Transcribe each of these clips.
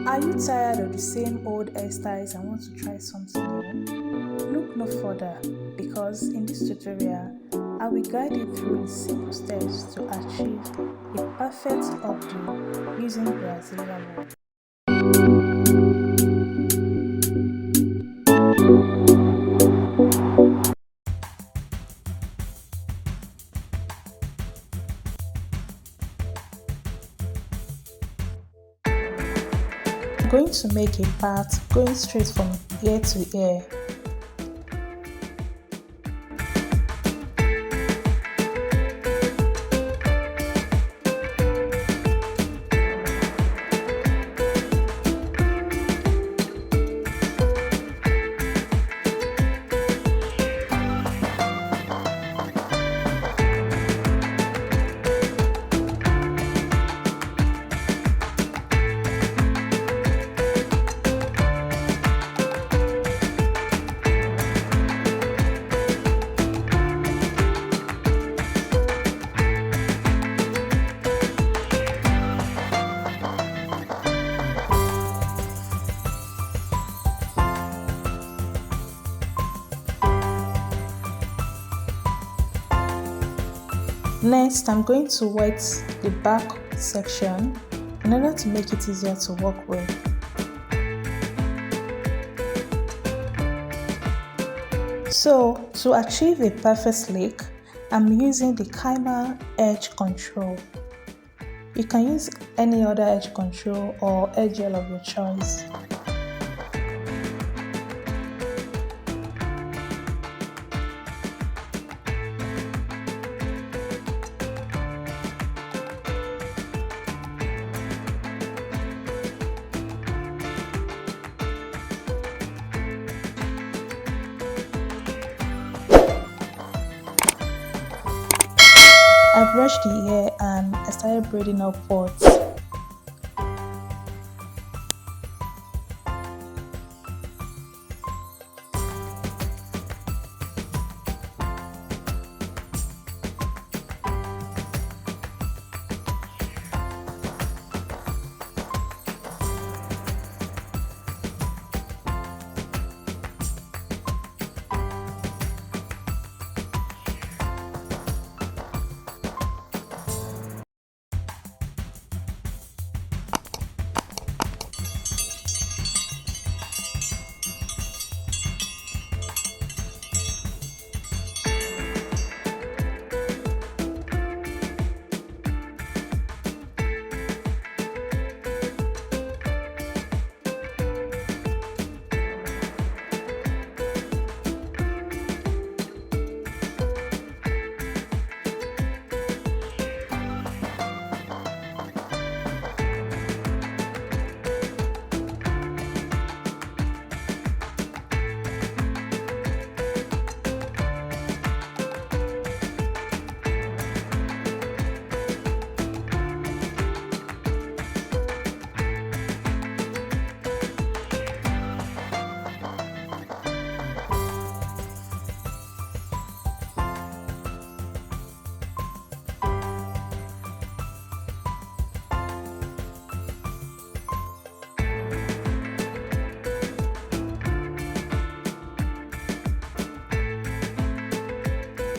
Are you tired of the same old hairstyles and want to try something new? Look no further, because in this tutorial, I will guide you through the simple steps to achieve a perfect updo using Brazilian wool. I'm going to make a part going straight from ear to ear. Next, I'm going to wet the back section in order to make it easier to work with. So, to achieve a perfect slick, I'm using the Kaimer edge control. You can use any other edge control or edge gel of your choice. I brushed the hair and I started braiding upwards.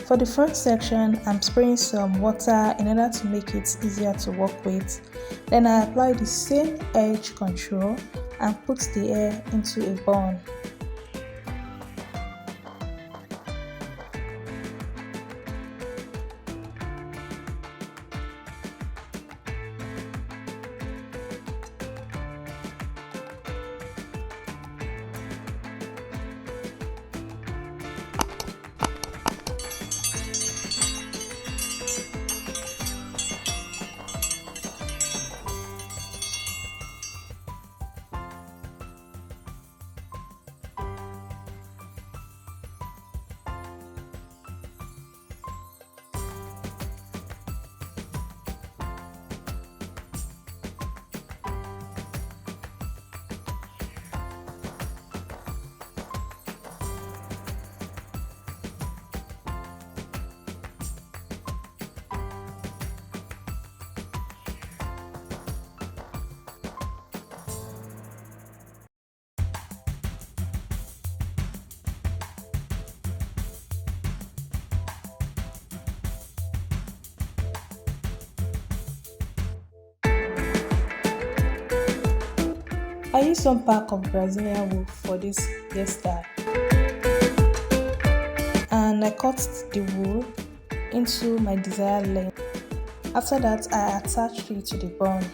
For the front section, I'm spraying some water in order to make it easier to work with. Then I apply the same edge control and put the hair into a bun. I used one pack of Brazilian wool for this hairstyle, and I cut the wool into my desired length. After that, I attached it to the bun.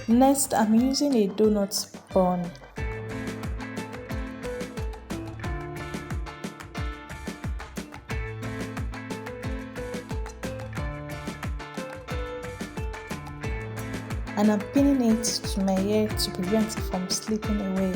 Next, I'm using a donut bun. And I'm pinning it to my hair to prevent it from slipping away.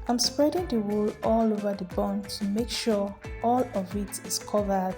I'm spreading the wool all over the bun to make sure all of it is covered.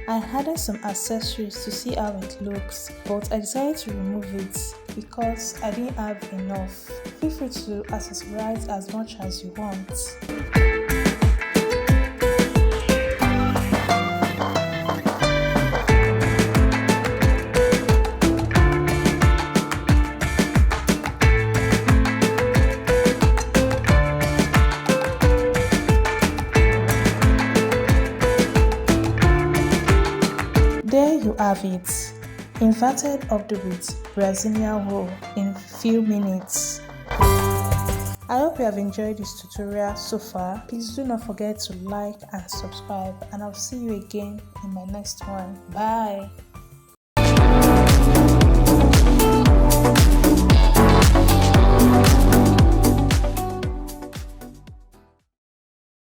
I added some accessories to see how it looks, but I decided to remove it because I didn't have enough. Feel free to accessorize as much as you want. There you have it, inverted updo with Brazilian wool in few minutes. I hope you have enjoyed this tutorial so far. Please do not forget to like and subscribe, and I'll see you again in my next one. Bye.